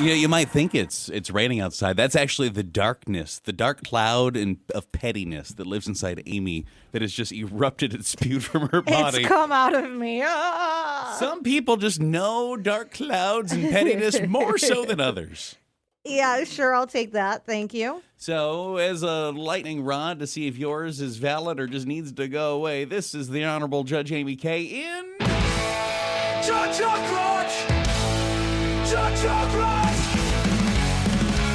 You might think it's raining outside. That's actually the darkness, the dark cloud of pettiness that lives inside Amy that has just erupted and spewed from her body. It's come out of me. Ah! Some people just know dark clouds and pettiness more so than others. Yeah, sure, I'll take that. Thank you. So, as a lightning rod to see if yours is valid or just needs to go away, this is the Honorable Judge Amy Kaye in... Judge your grudge! Judge your grudge!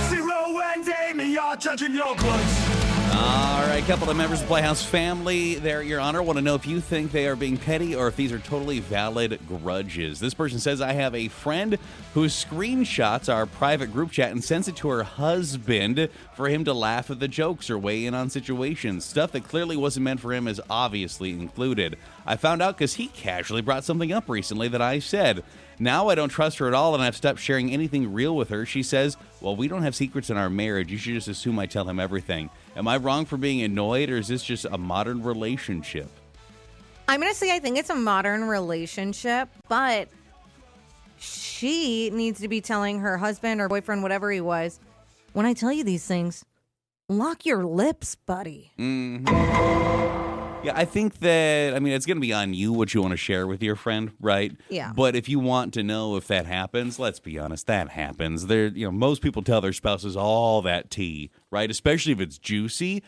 Zero and Amy are judging your grudge. All right, couple of members of the Playhouse family there, Your Honor. Want to know if you think they are being petty or if these are totally valid grudges. This person says, I have a friend who screenshots our private group chat and sends it to her husband for him to laugh at the jokes or weigh in on situations. Stuff that clearly wasn't meant for him is obviously included. I found out because he casually brought something up recently that I said. Now I don't trust her at all, and I've stopped sharing anything real with her. She says, well, we don't have secrets in our marriage. You should just assume I tell him everything. Am I wrong for being annoyed, or is this just a modern relationship? I'm going to say I think it's a modern relationship, but she needs to be telling her husband or boyfriend, whatever he was, when I tell you these things, lock your lips, buddy. Mm-hmm. Yeah, I think that, it's going to be on you what you want to share with your friend, right? Yeah. But if you want to know if that happens, let's be honest, that happens. Most people tell their spouses all that tea, right? Especially if it's juicy.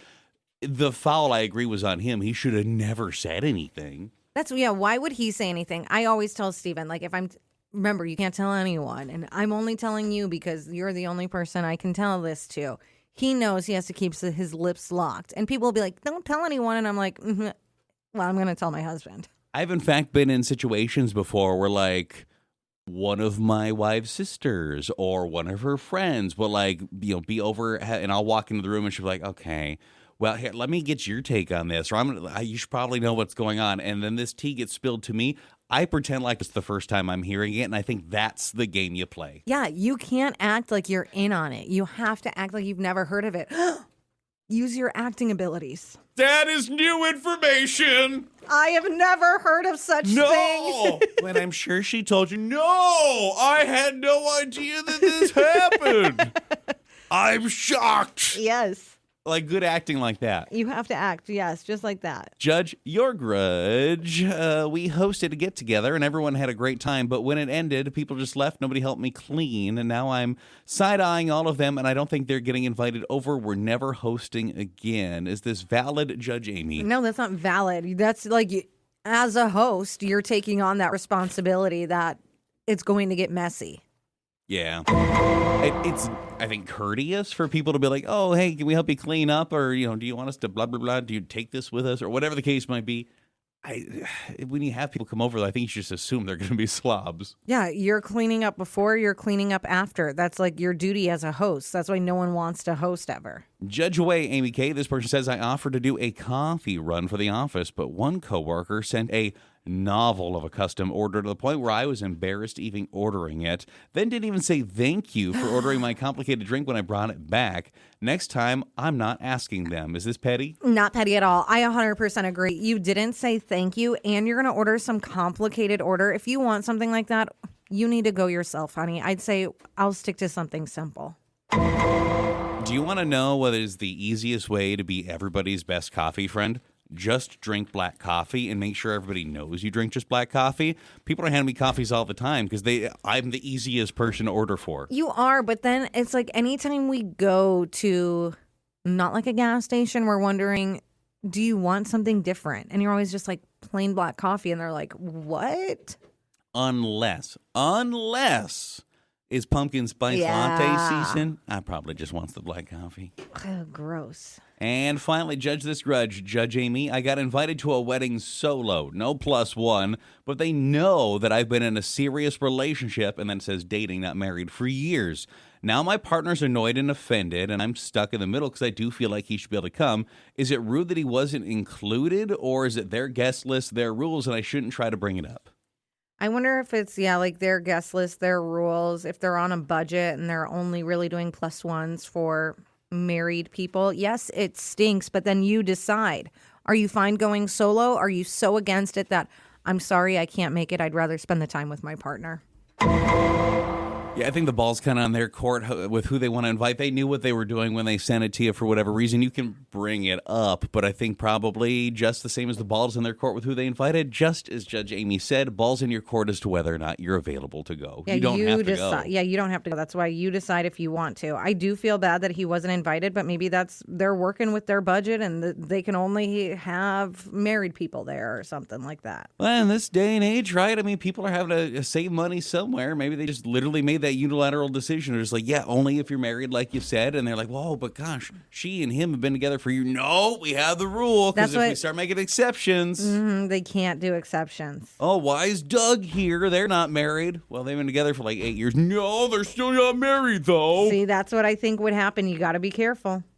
The foul, I agree, was on him. He should have never said anything. Why would he say anything? I always tell Steven, remember, you can't tell anyone, and I'm only telling you because you're the only person I can tell this to. He knows he has to keep his lips locked. And people will be like, don't tell anyone. And I'm like, well, I'm going to tell my husband. I've, in fact, been in situations before where, one of my wife's sisters or one of her friends will, be over, and I'll walk into the room and she'll be like, okay, well, here, let me get your take on this. Or you should probably know what's going on. And then this tea gets spilled to me. I pretend like it's the first time I'm hearing it, and I think that's the game you play. Yeah, you can't act like you're in on it. You have to act like you've never heard of it. Use your acting abilities. That is new information. I have never heard of such thing. When I'm sure she told you, no, I had no idea that this happened. I'm shocked. Yes. Good acting like that. You have to act, yes, just like that. Judge your grudge. We hosted a get-together, and everyone had a great time, but when it ended, people just left. Nobody helped me clean, and now I'm side-eyeing all of them, and I don't think they're getting invited over. We're never hosting again. Is this valid, Judge Amy? No, that's not valid. That's as a host, you're taking on that responsibility that it's going to get messy. Yeah. It's, I think, courteous for people to be like, oh, hey, can we help you clean up? Or, do you want us to blah, blah, blah? Do you take this with us? Or whatever the case might be. When you have people come over, I think you should just assume they're going to be slobs. Yeah, you're cleaning up before, you're cleaning up after. That's your duty as a host. That's why no one wants to host ever. Judge away, Amy Kaye. This person says, I offered to do a coffee run for the office, but one coworker sent a novel of a custom order to the point where I was embarrassed even ordering it. Then didn't even say thank you for ordering my complicated drink when I brought it back. Next time, I'm not asking them. Is this petty? Not petty at all. I 100% agree. You didn't say thank you, and you're going to order some complicated order. If you want something like that, you need to go yourself, honey. I'd say I'll stick to something simple. Do you want to know what is the easiest way to be everybody's best coffee friend? Just drink black coffee and make sure everybody knows you drink just black coffee. People are handing me coffees all the time because I'm the easiest person to order for. You are, but then it's anytime we go to not a gas station, we're wondering, do you want something different? And you're always just plain black coffee, and they're like, what? Unless it's pumpkin spice latte season, I probably just want the black coffee. Oh, gross. And finally, Judge this grudge. Judge Amy, I got invited to a wedding solo. No +1, but they know that I've been in a serious relationship, and then it says dating, not married, for years. Now my partner's annoyed and offended, and I'm stuck in the middle because I do feel like he should be able to come. Is it rude that he wasn't included, or is it their guest list, their rules, and I shouldn't try to bring it up? I wonder if it's, their guest list, their rules, if they're on a budget and they're only really doing +1s for married people. Yes, it stinks, but then you decide. Are you fine going solo? Are you so against it that I'm sorry I can't make it? I'd rather spend the time with my partner. Yeah, I think the ball's kind of on their court with who they want to invite. They knew what they were doing when they sent it to you for whatever reason. You can bring it up, but I think probably just the same as the ball's in their court with who they invited, just as Judge Amy said, ball's in your court as to whether or not you're available to go. Yeah, you don't have to go. Yeah, you don't have to go. That's why you decide if you want to. I do feel bad that he wasn't invited, but maybe they're working with their budget and they can only have married people there or something like that. Well, in this day and age, right? I mean, people are having to save money somewhere. Maybe they just literally made that unilateral decision. They're just like, yeah, only if you're married, like you said. And they're like, whoa, but gosh, she and him have been together for years. No, we have the rule. Because if we start making exceptions. They can't do exceptions. Oh, why is Doug here? They're not married. Well, they've been together for like 8 years. No, they're still not married, though. See, that's what I think would happen. You got to be careful.